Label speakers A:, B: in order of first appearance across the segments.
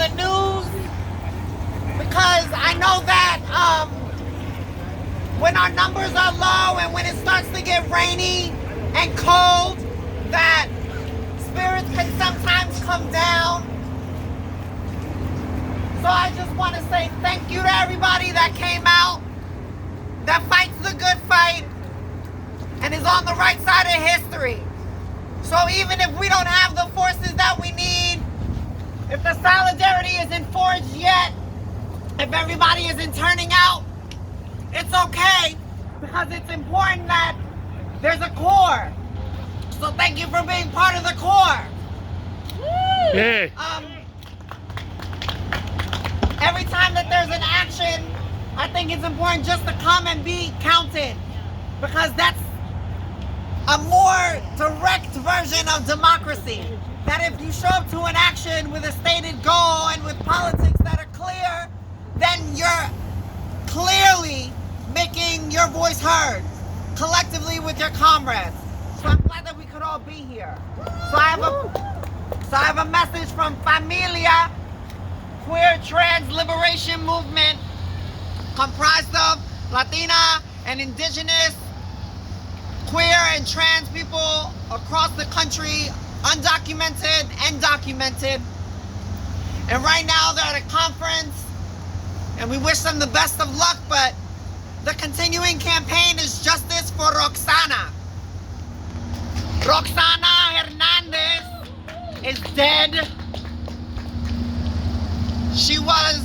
A: the news because I know that when our numbers are low and when it starts to get rainy and cold, that spirits can sometimes come down. So I just want to say thank you to everybody that came out, that fights the good fight, and is on the right side of history. So even if we don't have the forces that we need, if the solidarity isn't forged yet, if everybody isn't turning out, it's okay, because it's important that there's a core. So thank you for being part of the core.
B: Yeah.
A: Every time that there's an action, I think it's important just to come and be counted, because that's a more direct version of democracy. That if you show up to an action with a stated goal and with politics that are clear, then you're clearly making your voice heard collectively with your comrades. So I'm glad that we could all be here. So I have a message from Familia, Queer Trans Liberation Movement, comprised of Latina and Indigenous, queer and trans people across the country, undocumented and documented. And right now they're at a conference, and we wish them the best of luck, but the continuing campaign is Justice for Roxana. Roxana Hernandez is dead. She was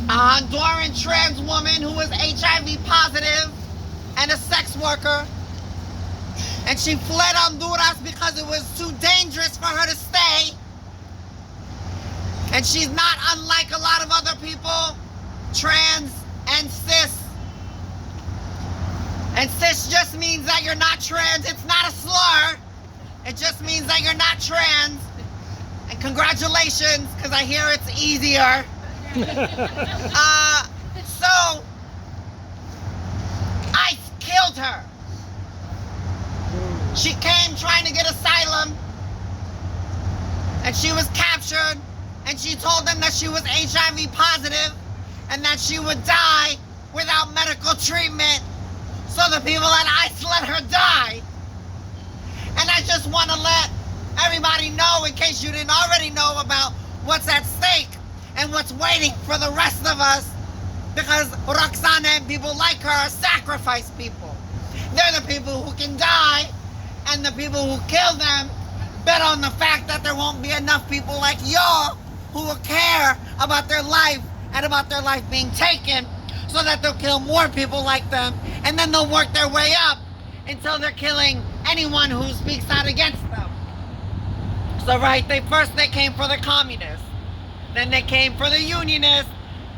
A: a Honduran trans woman who was HIV positive and a sex worker. And she fled Honduras because it was too dangerous for her to stay. And she's not unlike a lot of other people, trans and cis. And cis just means that you're not trans. It's not a slur. It just means that you're not trans. And congratulations, because I hear it's easier. So, ICE killed her. She came trying to get asylum, and she was captured, and she told them that she was HIV positive and that she would die without medical treatment. So the people at ICE let her die. And I just want to let everybody know, in case you didn't already know, about what's at stake and what's waiting for the rest of us, because Roxana and people like her are sacrifice people. They're the people who can die, and the people who kill them bet on the fact that there won't be enough people like y'all who will care about their life and about their life being taken, so that they'll kill more people like them, and then they'll work their way up until they're killing anyone who speaks out against them. So first they came for the communists, then they came for the unionists,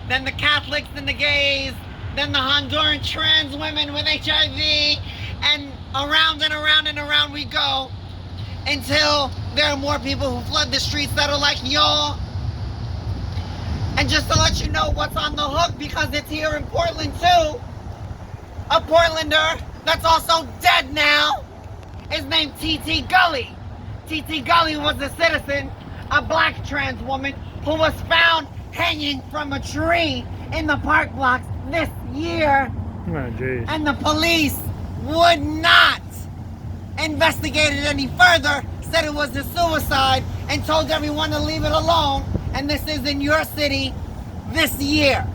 A: then the Catholics and the gays, then the Honduran trans women with HIV, and around and around and around we go until there are more people who flood the streets that are like y'all. And just to let you know what's on the hook, because it's here in Portland too, a Portlander that's also dead now is named T.T. Gully. T.T. Gully was a citizen, a black trans woman who was found hanging from a tree in the park blocks this year.
B: Oh, geez.
A: And the police would not investigate it any further, said it was a suicide, and told everyone to leave it alone. And this is in your city this year.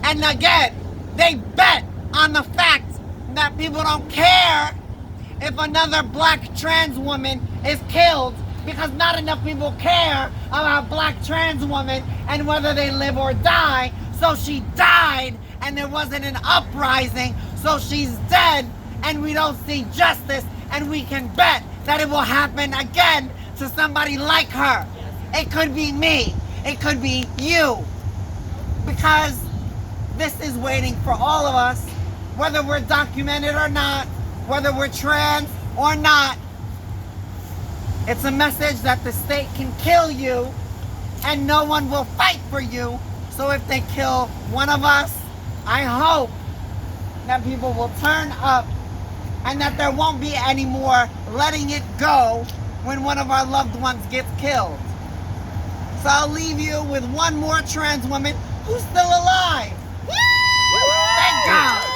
A: And again, they bet on the fact that people don't care if another black trans woman is killed, because not enough people care about black trans women and whether they live or die. So she died, and there wasn't an uprising, so she's dead, and we don't see justice, and we can bet that it will happen again to somebody like her. It could be me. It could be you. Because this is waiting for all of us, whether we're documented or not, whether we're trans or not. It's a message that the state can kill you and no one will fight for you. So if they kill one of us, I hope that people will turn up and that there won't be any more letting it go when one of our loved ones gets killed. So I'll leave you with one more trans woman who's still alive. Thank God.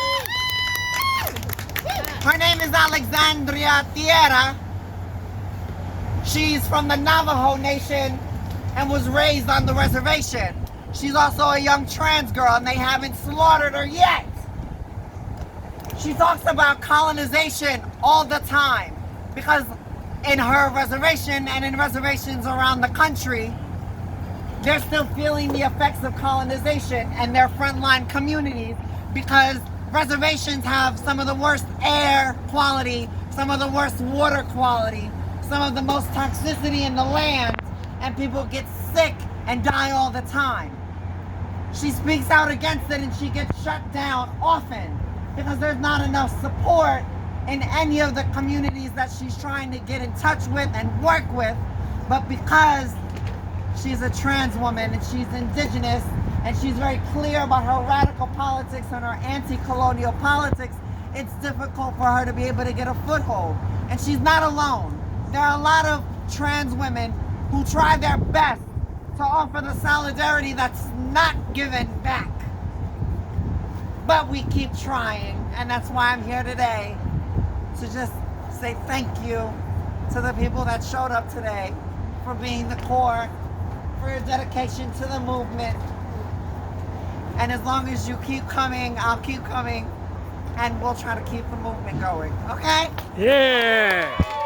A: Her name is Alexandria Tierra. She's from the Navajo Nation and was raised on the reservation. She's also a young trans girl and they haven't slaughtered her yet. She talks about colonization all the time because in her reservation and in reservations around the country, they're still feeling the effects of colonization and their frontline communities because reservations have some of the worst air quality, some of the worst water quality, some of the most toxicity in the land, and people get sick and die all the time. She speaks out against it and she gets shut down often because there's not enough support in any of the communities that she's trying to get in touch with and work with, but because she's a trans woman and she's indigenous and she's very clear about her radical politics and her anti-colonial politics, it's difficult for her to be able to get a foothold. And she's not alone. There are a lot of trans women who try their best to offer the solidarity that's not given back. But we keep trying, and that's why I'm here today to just say thank you to the people that showed up today for being the core, for your dedication to the movement. And as long as you keep coming, I'll keep coming, and we'll try to keep the movement going, okay?
B: Yeah.